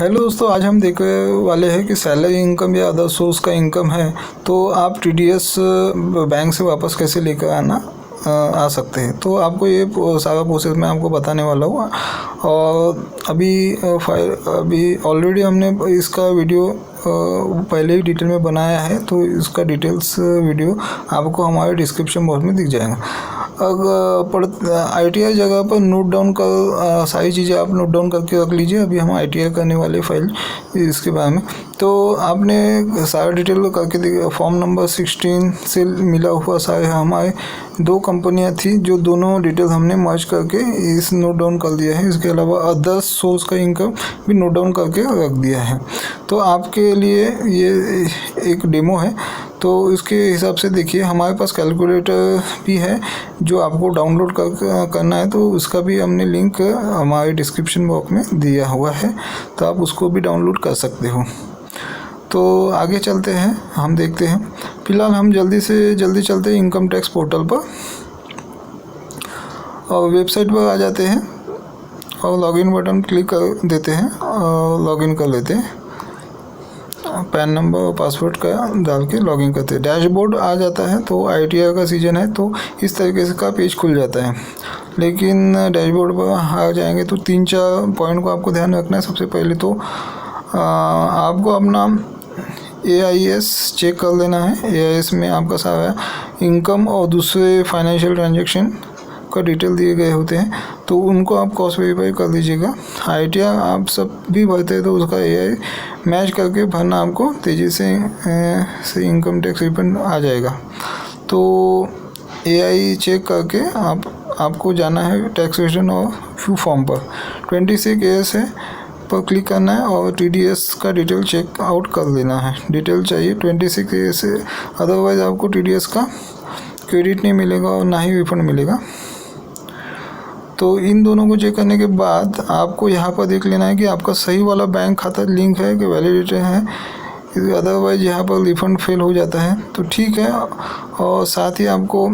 Hello दोस्तों, आज हम देखने वाले हैं कि सैलरी इनकम या अदर सोर्स का इनकम है तो आप टीडीएस बैंक से वापस कैसे लेकर आ सकते हैं। तो आपको ये सारा प्रोसेस मैं आपको बताने वाला हूँ। और अभी ऑलरेडी हमने इसका वीडियो पहले ही डिटेल में बनाया है, तो इसका डिटेल्स वीडियो आपको हमारे डिस्क्रिप्शन बॉक्स में दिख जाएगा। अगर ITR जगह पर नोट डाउन कर सारी चीज़ें आप नोट डाउन करके रख लीजिए। अभी हम ITR करने वाले फाइल इसके बारे में, तो आपने सारा डिटेल करके फॉर्म नंबर 16 से मिला हुआ सारे हमारे दो कंपनियां थी, जो दोनों डिटेल हमने मर्ज करके इस नोट डाउन कर दिया है। इसके अलावा अदर सोर्स का इनकम भी नोट डाउन करके रख दिया है। तो आपके लिए ये एक डेमो है, तो इसके हिसाब से देखिए हमारे पास कैलकुलेटर भी है जो आपको डाउनलोड करना है, तो उसका भी हमने लिंक हमारे डिस्क्रिप्शन बॉक्स में दिया हुआ है, तो आप उसको भी डाउनलोड कर सकते हो। तो आगे चलते हैं, हम देखते हैं। फिलहाल हम जल्दी से जल्दी चलते हैं इनकम टैक्स पोर्टल पर और वेबसाइट पर आ जाते हैं और लॉगिन बटन क्लिक कर देते हैं और लॉगिन कर लेते हैं। पैन नंबर और पासवर्ड का डाल के लॉगिन करते हैं। डैशबोर्ड आ जाता है, तो ITR का सीजन है तो इस तरीके से का पेज खुल जाता है। लेकिन डैशबोर्ड पर आ जाएंगे तो 3-4 पॉइंट को आपको ध्यान रखना है। सबसे पहले तो आपको अपना AIS चेक कर लेना है। AIS में आपका सारा इनकम और दूसरे फाइनेंशियल ट्रांजैक्शन का डिटेल दिए गए होते हैं, तो उनको आप कॉस्ट वेरीफाई कर लीजिएगा। ITR आप सब भी भरते हैं तो उसका AI मैच करके भरना, आपको तेज़ी से इनकम टैक्स रिफंड आ जाएगा। तो AI चेक करके आपको जाना है टैक्स रिटर्न और फ्यू फॉर्म पर 26AS है पर क्लिक करना है और TDS का डिटेल चेक आउट कर लेना है। डिटेल चाहिए 26AS से, अदरवाइज़ आपको TDS का क्रेडिट नहीं मिलेगा और ना ही रिफंड मिलेगा। तो इन दोनों को चेक करने के बाद आपको यहाँ पर देख लेना है कि आपका सही वाला बैंक खाता लिंक है कि वैलिडेटेड है, अदरवाइज़ यहाँ पर रिफंड फेल हो जाता है। तो ठीक है, और साथ ही आपको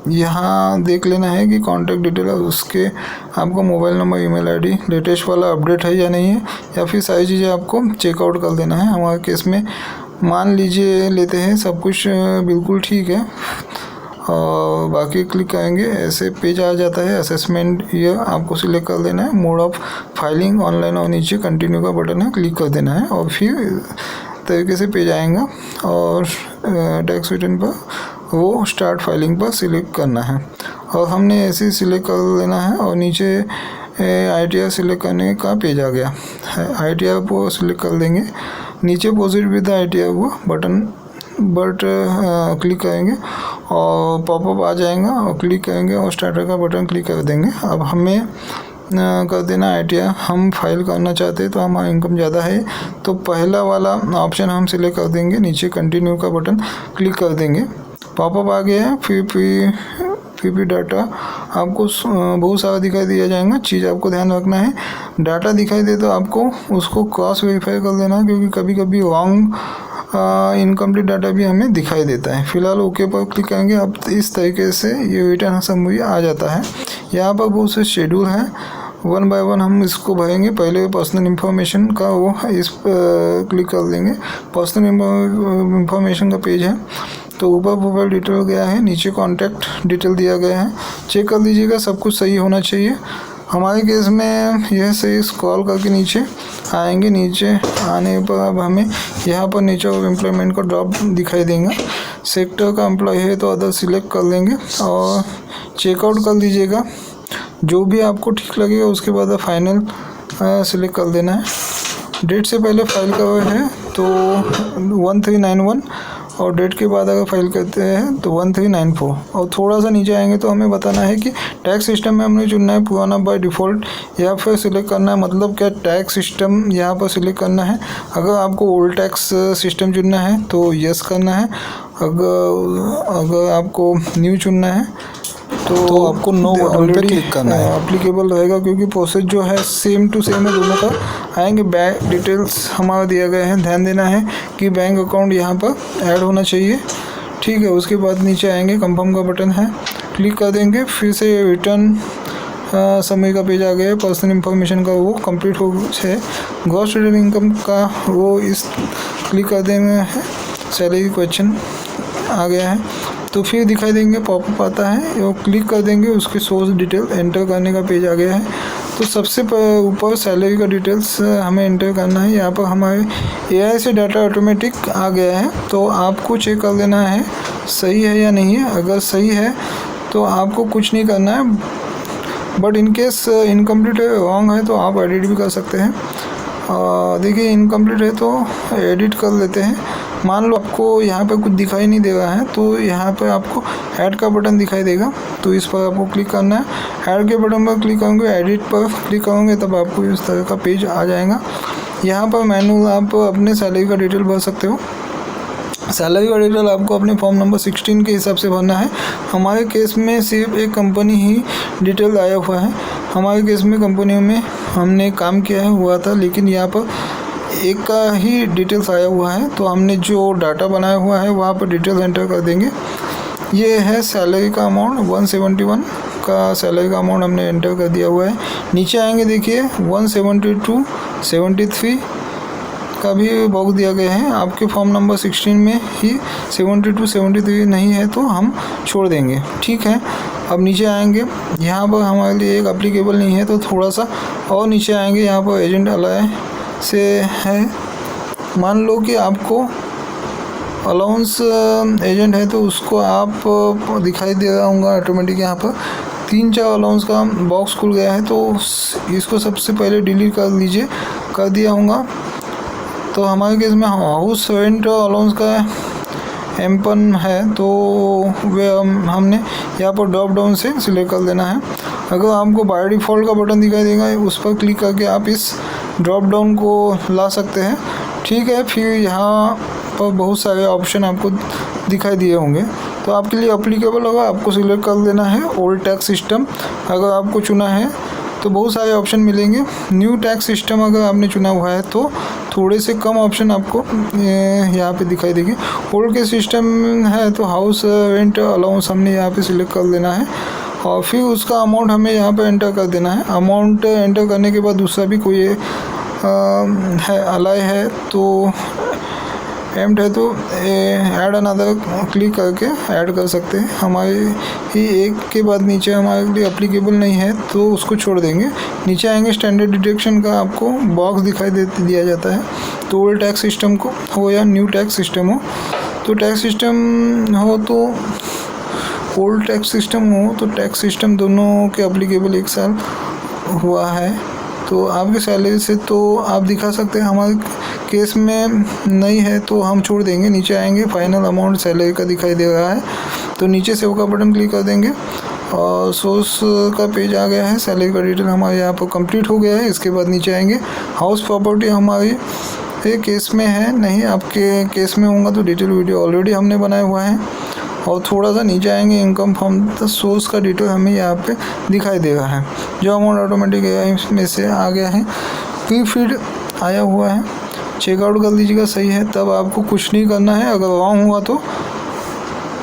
यहाँ देख लेना है कि कॉन्टैक्ट डिटेल है उसके आपको mobile number, email ID latest वाला अपडेट है या नहीं है, या फिर सारी चीज़ें आपको चेकआउट कर देना है। हमारे केस में मान लीजिए लेते हैं सब कुछ बिल्कुल ठीक है और बाकी क्लिक करेंगे, ऐसे पेज आ जाता है। असेसमेंट ये आपको सिलेक्ट कर देना है। मोड ऑफ फाइलिंग ऑनलाइन और नीचे कंटिन्यू का बटन है, क्लिक कर देना है और फिर तरीके से पेज आएगा और टैक्स रिटर्न पर वो स्टार्ट फाइलिंग पर सिलेक्ट करना है और हमने ऐसे ही सिलेक्ट कर लेना है और नीचे ITR सिलेक्ट करने का पेज आ गया है। ITR को सिलेक्ट कर देंगे, नीचे प्रोसीड विद ITR वो बटन क्लिक करेंगे और पॉपअप आ जाएगा और क्लिक करेंगे और स्टार्टर का बटन क्लिक कर देंगे। अब हमें कर देना ITR हम फाइल करना चाहते हैं तो हमारा इनकम ज़्यादा है, तो पहला वाला ऑप्शन हम सिलेक्ट कर देंगे, नीचे कंटिन्यू का बटन क्लिक कर देंगे। पॉपअप आ गया है। फिर डाटा आपको बहुत सारा दिखाई दिया जाएगा। चीज़ आपको ध्यान रखना है, डाटा दिखाई दे तो आपको उसको क्रॉस वेरीफाई कर देना है, क्योंकि कभी कभी रॉन्ग इनकम्प्लीट डाटा भी हमें दिखाई देता है। फिलहाल ओके पर क्लिक करेंगे। अब इस तरीके से ये रिटर्न समरी आ जाता है। यहाँ पर बहुत से शेड्यूल हैं, 1 बाय 1 हम इसको भरेंगे। पहले पर्सनल इन्फॉर्मेशन का वो इस पर क्लिक कर देंगे। पर्सनल इन्फॉर्मेशन का पेज है, तो ऊपर प्रोफाइल डिटेल गया है, नीचे कॉन्टैक्ट डिटेल दिया गया है। चेक कर लीजिएगा, सब कुछ सही होना चाहिए। हमारे केस में यह सही स्क्रॉल करके नीचे आएंगे। नीचे आने पर अब हमें यहाँ पर नेचर ऑफ एम्प्लॉयमेंट का ड्रॉप दिखाई देगा। सेक्टर का एम्प्लॉय है तो अदर सिलेक्ट कर लेंगे और चेकआउट कर लीजिएगा। जो भी आपको ठीक लगेगा उसके बाद फाइनल सिलेक्ट कर देना है। डेट से पहले फाइल कर रहे हैं तो 1391 और डेट के बाद अगर फाइल करते हैं तो 1394। और थोड़ा सा नीचे आएंगे तो हमें बताना है कि टैक्स सिस्टम में हमने चुनना है पुराना बाय डिफ़ॉल्ट या फिर सिलेक्ट करना है, मतलब क्या टैक्स सिस्टम यहाँ पर सिलेक्ट करना है। अगर आपको ओल्ड टैक्स सिस्टम चुनना है तो यस करना है। अगर आपको न्यू चुनना है तो आपको नो बटन पे क्लिक करना है। एप्लीकेबल रहेगा क्योंकि प्रोसेस जो है सेम टू सेम है दोनों का। आएंगे बैंक डिटेल्स हमारा दिया गया है, ध्यान देना है कि बैंक अकाउंट यहाँ पर ऐड होना चाहिए, ठीक है। उसके बाद नीचे आएंगे, कंफर्म का बटन है, क्लिक कर देंगे। फिर से रिटर्न समय का पेज आ गया है। पर्सनल इन्फॉर्मेशन का वो कंप्लीट हो है। ग्रॉस टोटल इनकम का वो इस क्लिक कर देंगे है। सैलरी क्वेश्चन आ गया है तो फिर दिखाई देंगे पॉपअप आता है, वो क्लिक कर देंगे, उसके सोर्स डिटेल एंटर करने का पेज आ गया है। तो सबसे ऊपर सैलरी का डिटेल्स हमें एंटर करना है। यहाँ पर हमारे AI से डाटा ऑटोमेटिक आ गया है, तो आपको चेक कर लेना है सही है या नहीं है। अगर सही है तो आपको कुछ नहीं करना है, बट इन केस इनकम्प्लीट है, रॉन्ग है, तो आप एडिट भी कर सकते हैं। देखिए इनकम्प्लीट है तो एडिट कर लेते हैं। मान लो आपको यहाँ पे कुछ दिखाई नहीं दे रहा है तो यहाँ पे आपको ऐड का बटन दिखाई देगा, तो इस पर आपको क्लिक करना है। ऐड के बटन पर क्लिक करोगे, एडिट पर क्लिक करोगे, तब आपको इस तरह का पेज आ जाएगा। यहाँ पर मैनुअल आप अपने सैलरी का डिटेल भर सकते हो। सैलरी का डिटेल आपको अपने फॉर्म नंबर 16 के हिसाब से भरना है। हमारे केस में सिर्फ एक कंपनी ही डिटेल आया हुआ है। हमारे केस में कंपनियों में हमने काम किया है हुआ था, लेकिन यहाँ पर एक का ही डिटेल्स आया हुआ है, तो हमने जो डाटा बनाया हुआ है वहाँ पर डिटेल्स एंटर कर देंगे। ये है सैलरी का अमाउंट 171 का सैलरी का अमाउंट हमने एंटर कर दिया हुआ है। नीचे आएंगे देखिए 172 73 का भी बॉक्स दिया गया है। आपके फॉर्म नंबर 16 में ही 72 73 नहीं है तो हम छोड़ देंगे, ठीक है। अब नीचे आएंगे, यहाँ पर हमारे लिए एक एप्लीकेबल नहीं है तो थोड़ा सा और नीचे आएंगे। यहाँ पर एजेंट अलाय से है। मान लो कि आपको अलाउंस एजेंट है तो उसको आप दिखाई दे रहा होगा ऑटोमेटिक। यहाँ पर 3-4 अलाउंस का बॉक्स खुल गया है, तो इसको सबसे पहले डिलीट कर लीजिए, कर दिया होगा। तो हमारे केस में हाउस रेंट अलाउंस का एम्पन है, तो वे हमने यहाँ पर ड्रॉप डाउन से सिलेक्ट कर लेना है। अगर आपको बाय डिफ़ॉल्ट का बटन दिखाई देगा, उस पर क्लिक करके आप इस ड्रॉप डाउन को ला सकते हैं, ठीक है। फिर यहाँ पर बहुत सारे ऑप्शन आपको दिखाई दिए होंगे, तो आपके लिए एप्लीकेबल होगा, आपको सिलेक्ट कर लेना है ओल्ड टैक्स सिस्टम। अगर आपको चुना है तो बहुत सारे ऑप्शन मिलेंगे। न्यू टैक्स सिस्टम अगर आपने चुना हुआ है तो थोड़े से कम ऑप्शन आपको यहाँ पे दिखाई देगी। ओल्ड के सिस्टम है तो हाउस रेंट अलाउंस हमने यहाँ पे सिलेक्ट कर लेना है, और फिर उसका अमाउंट हमें यहाँ पे एंटर कर देना है। अमाउंट एंटर करने के बाद दूसरा भी कोई है अलाय है तो एम्ड है तो ऐड अनदर क्लिक करके ऐड कर सकते हैं। हमारे ही एक के बाद नीचे हमारे लिए एप्लीकेबल नहीं है तो उसको छोड़ देंगे। नीचे आएंगे, स्टैंडर्ड डिडक्शन का आपको बॉक्स दिखाई दिया जाता है। तो ओल्ड टैक्स सिस्टम को हो या न्यू टैक्स सिस्टम हो, तो टैक्स सिस्टम हो तो ओल्ड टैक्स सिस्टम हो तो टैक्स सिस्टम दोनों के एप्लीकेबल 1 साल हुआ है, तो आपके सैलरी से तो आप दिखा सकते हैं। हमारे केस में नहीं है तो हम छोड़ देंगे। नीचे आएंगे, फाइनल अमाउंट सैलरी का दिखाई दे रहा है, तो नीचे सेव का बटन क्लिक कर देंगे और सोर्स का पेज आ गया है। सैलरी का डिटेल हमारे यहाँ पर कंप्लीट हो गया है। इसके बाद नीचे आएंगे, हाउस प्रॉपर्टी हमारी केस में है नहीं, आपके केस में होगा तो डिटेल वीडियो ऑलरेडी हमने बनाया हुआ है। और थोड़ा सा नीचे आएंगे, इनकम फ्रॉम द सोर्स का डिटेल हमें यहाँ पे दिखाई दे रहा है। जो अमाउंट ऑटोमेटिक इसमें से आ गया है, प्री फीड आया हुआ है, चेकआउट कर लीजिएगा सही है, तब आपको कुछ नहीं करना है। अगर रॉन्ग हुआ तो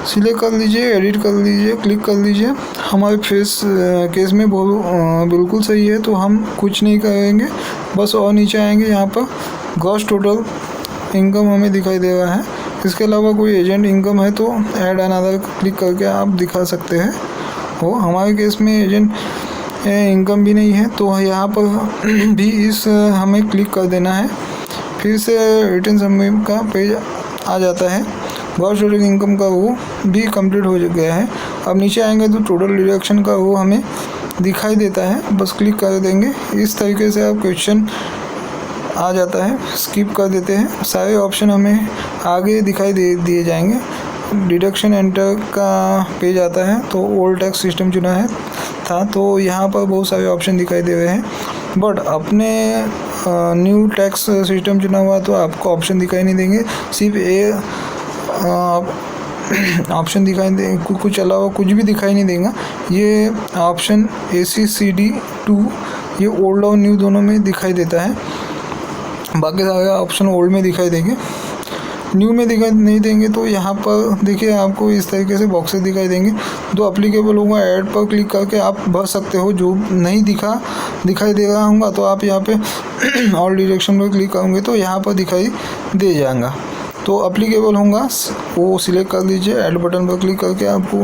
सिलेक्ट कर लीजिए, एडिट कर लीजिए, क्लिक कर लीजिए। हमारे केस में बिल्कुल सही है तो हम कुछ नहीं करेंगे, बस और नीचे आएंगे। यहाँ पर ग्रॉस टोटल इनकम हमें दिखाई दे रहा है। इसके अलावा कोई एजेंट इनकम है तो ऐड अनदर क्लिक करके आप दिखा सकते हैं। वो हमारे केस में एजेंट इनकम भी नहीं है तो यहाँ पर भी इस हमें क्लिक कर देना है। फिर से रिटर्न समरी का पेज आ जाता है। ग्रॉस टोटल इनकम का वो भी कंप्लीट हो गया है। अब नीचे आएंगे तो टोटल डिडक्शन का वो हमें दिखाई देता है, बस क्लिक कर देंगे। इस तरीके से आप क्वेश्चन आ जाता है, स्किप कर देते हैं। सारे ऑप्शन हमें आगे दिखाई दिए जाएंगे। डिडक्शन एंटर का पेज आता है, तो ओल्ड टैक्स सिस्टम चुना है था तो यहाँ पर बहुत सारे ऑप्शन दिखाई दे रहे हैं, बट अपने न्यू टैक्स सिस्टम चुना हुआ तो आपको ऑप्शन दिखाई नहीं देंगे, सिर्फ ऑप्शन दिखाई दे, कुछ अलावा कुछ भी दिखाई नहीं देगा। ये ऑप्शन ACCD2 ये ओल्ड और न्यू दोनों में दिखाई देता है, बाकी सारे ऑप्शन ओल्ड में दिखाई देंगे। न्यू में दिखाई नहीं देंगे तो यहाँ पर देखिए आपको इस तरीके से बॉक्सेस दिखाई देंगे। जो एप्लीकेबल होगा ऐड पर क्लिक करके आप भर सकते हो। जो नहीं दिखाई दे रहा होगा तो आप यहाँ पे ऑल डायरेक्शन पर क्लिक करोगे तो यहाँ पर दिखाई दे जाएगा। तो एप्लीकेबल होगा वो सिलेक्ट कर लीजिए, ऐड बटन पर क्लिक करके आपको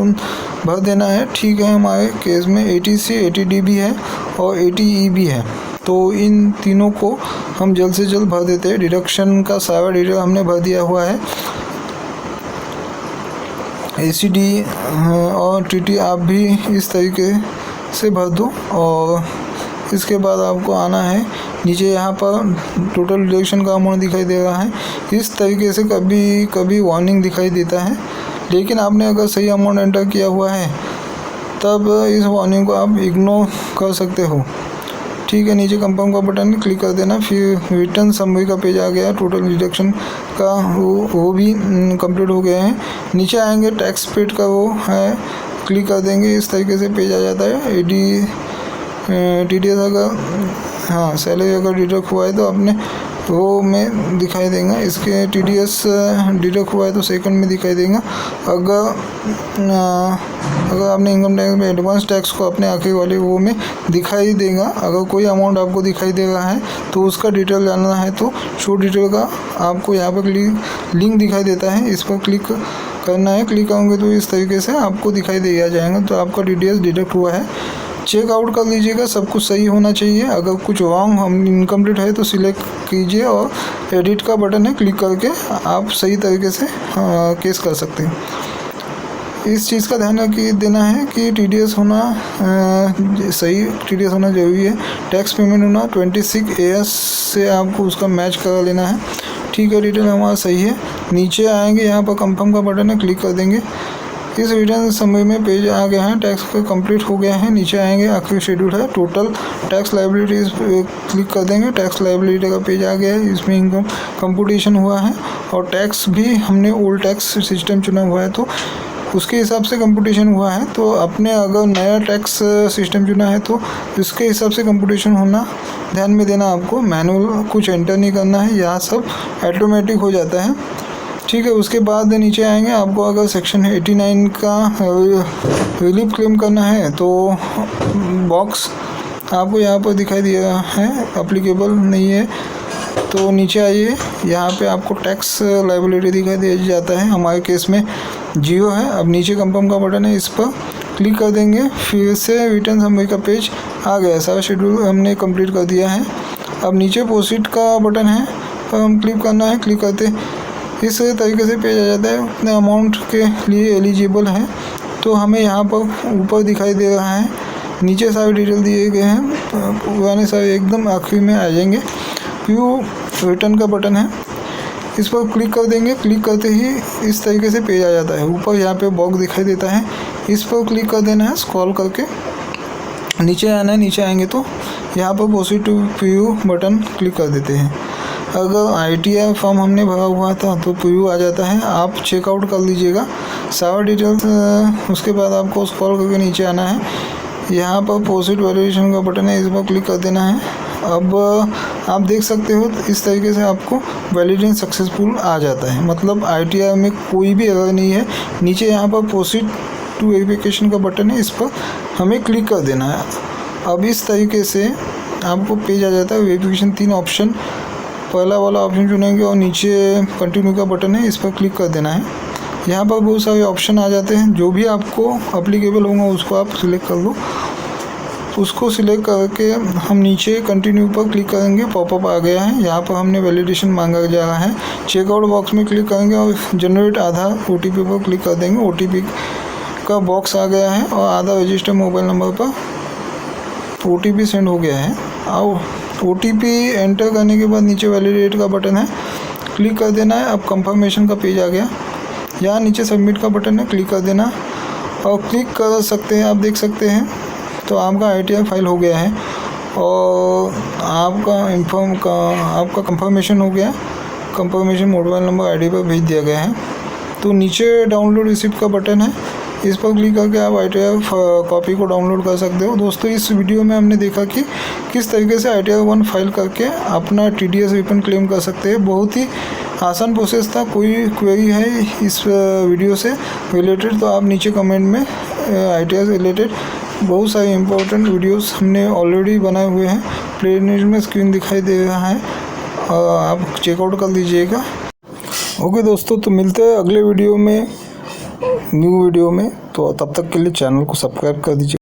भर देना है। ठीक है, हमारे केस में 80C 80D भी है और 80E भी है, तो इन तीनों को हम जल्द से जल्द भर देते हैं। डिडक्शन का सारा डिटेल हमने भर दिया हुआ है। ACD और TT आप भी इस तरीके से भर दो और इसके बाद आपको आना है नीचे। यहाँ पर टोटल डिडक्शन का अमाउंट दिखाई दे रहा है। इस तरीके से कभी कभी वार्निंग दिखाई देता है, लेकिन आपने अगर सही अमाउंट एंटर किया हुआ है तब इस वार्निंग को आप इग्नोर कर सकते हो। ठीक है, नीचे कंफर्म का बटन क्लिक कर देना। फिर रिटर्न समरी का पेज आ गया। टोटल डिडक्शन का वो भी कंप्लीट हो गया है। नीचे आएंगे टैक्स पेड का वो है, क्लिक कर देंगे, इस तरीके से पेज आ जाता है। TDS अगर हाँ सैलरी अगर डिडक्ट हुआ है तो अपने वो में दिखाई देगा। इसके TDS डिडक्ट हुआ है तो सेकंड में दिखाई देगा। अगर आपने इनकम टैक्स में एडवांस टैक्स को अपने आखिरी वाले वो में दिखाई देगा। अगर कोई अमाउंट आपको दिखाई दे रहा है तो उसका डिटेल जानना है तो शो डिटेल का आपको यहाँ पर लिंक दिखाई देता है, इस पर क्लिक करना है। क्लिक करोगे तो इस तरीके से आपको दिखाई दिया जाएगा। तो आपका TDS डिडक्ट हुआ है। चेकआउट कर लीजिएगा, सब कुछ सही होना चाहिए। अगर कुछ रॉन्ग हम इनकम्प्लीट है तो सिलेक्ट कीजिए और एडिट का बटन है, क्लिक करके आप सही तरीके से केस कर सकते हैं। इस चीज़ का ध्यान देना है कि TDS होना सही TDS होना ज़रूरी है। टैक्स पेमेंट होना 26 AS से आपको उसका मैच करा लेना है। ठीक है, डिटेल हमारा सही है। नीचे आएंगे, यहाँ पर कंफर्म का बटन है, क्लिक कर देंगे। इस रिटर्न समरी में पेज आ गया है, टैक्स का कंप्लीट हो गया है। नीचे आएंगे, आखिरी शेड्यूल है टोटल टैक्स लायबिलिटीज क्लिक कर देंगे। टैक्स लायबिलिटी का पेज आ गया है। इसमें इनकम कंप्यूटेशन हुआ है और टैक्स भी हमने ओल्ड टैक्स सिस्टम चुना हुआ है तो उसके हिसाब से कंप्यूटेशन हुआ है। तो अपने अगर नया टैक्स सिस्टम चुना है तो इसके हिसाब से कंप्यूटेशन होना ध्यान में देना। आपको मैनुअल कुछ एंटर नहीं करना है, यहाँ सब ऑटोमेटिक हो जाता है। ठीक है, उसके बाद नीचे आएंगे। आपको अगर सेक्शन 89 का रिलीफ क्लेम करना है तो बॉक्स आपको यहाँ पर दिखाई दे रहा है, एप्लीकेबल नहीं है तो नीचे आइए। यहाँ पे आपको टैक्स लायबिलिटी दिखाई दे जाता है, हमारे केस में 0 है। अब नीचे कंफर्म का बटन है, इस पर क्लिक कर देंगे। फिर से रिटर्न समरी का पेज आ गया। सारा शेड्यूल हमने कंप्लीट कर दिया है। अब नीचे प्रोसीड का बटन है पर हम क्लिक करना है। क्लिक करते इस तरीके से पेज आ जाता है। उतने अमाउंट के लिए एलिजिबल है तो हमें यहाँ पर ऊपर दिखाई दे रहा है। नीचे सारे डिटेल दिए गए हैं, पुराने सारे एकदम आखिरी में आ जाएंगे। व्यू रिटर्न का बटन है, इस पर क्लिक कर देंगे। क्लिक करते ही इस तरीके से पेज आ जाता है। ऊपर यहाँ पे बॉक्स दिखाई देता है, इस पर क्लिक कर देना है। स्क्रॉल करके नीचे आना है। नीचे आएंगे तो यहाँ पर proceed to view button click कर देते हैं। अगर ITR फॉर्म हमने भरा हुआ था तो प्रीव्यू आ जाता है, आप चेकआउट कर लीजिएगा सारा डिटेल्स। उसके बाद आपको स्क्रॉल करके नीचे आना है। यहाँ पर प्रोसीड वैलिडेशन का बटन है, इस पर क्लिक कर देना है। अब आप देख सकते हो इस तरीके से आपको वैलिडेशन सक्सेसफुल आ जाता है, मतलब ITR में कोई भी एरर नहीं है। नीचे यहाँ पर प्रोसीड टू वेरिफिकेशन का बटन है, इस पर हमें क्लिक कर देना है। अब इस तरीके से आपको पेज आ जाता है। वेरिफिकेशन 3 ऑप्शन, पहला वाला ऑप्शन चुनेंगे और नीचे कंटिन्यू का बटन है, इस पर क्लिक कर देना है। यहाँ पर बहुत सारे ऑप्शन आ जाते हैं, जो भी आपको अप्लीकेबल होगा उसको आप सिलेक्ट कर लो। उसको सिलेक्ट करके हम नीचे कंटिन्यू पर क्लिक करेंगे। पॉपअप आ गया है, यहाँ पर हमने वैलिडेशन मांगा जा रहा है। चेकआउट बॉक्स में क्लिक करेंगे और जनरेट आधार OTP पर क्लिक कर देंगे। OTP का बॉक्स आ गया है और आधार रजिस्टर मोबाइल नंबर पर OTP सेंड हो गया है। आओ OTP एंटर करने के बाद नीचे वैलिडेट का बटन है, क्लिक कर देना है। अब कंफर्मेशन का पेज आ गया। यहाँ नीचे सबमिट का बटन है, क्लिक कर देना और क्लिक कर सकते हैं। आप देख सकते हैं तो आपका ITR फाइल हो गया है और आपका कंफर्मेशन हो गया। कंफर्मेशन मोबाइल नंबर ID पर भेज दिया गया है। तो नीचे डाउनलोड रिसिप्ट का बटन है, इस पर क्लिक करके आप ITR कॉपी को डाउनलोड कर सकते हो। दोस्तों इस वीडियो में हमने देखा कि किस तरीके से ITR 1 फाइल करके अपना TDS रिफंड क्लेम कर सकते हैं। बहुत ही आसान प्रोसेस था। कोई क्वेरी है इस वीडियो से रिलेटेड तो आप नीचे कमेंट में ITR से रिलेटेड बहुत सारे इंपॉर्टेंट वीडियोस हमने ऑलरेडी बनाए हुए हैं। प्लेलिस्ट में स्क्रीन दिखाई दे रहा है, आप चेकआउट कर लीजिएगा। ओके दोस्तों, तो मिलते हैं अगले वीडियो में, न्यू वीडियो में। तो तब तक के लिए चैनल को सब्सक्राइब कर दीजिए।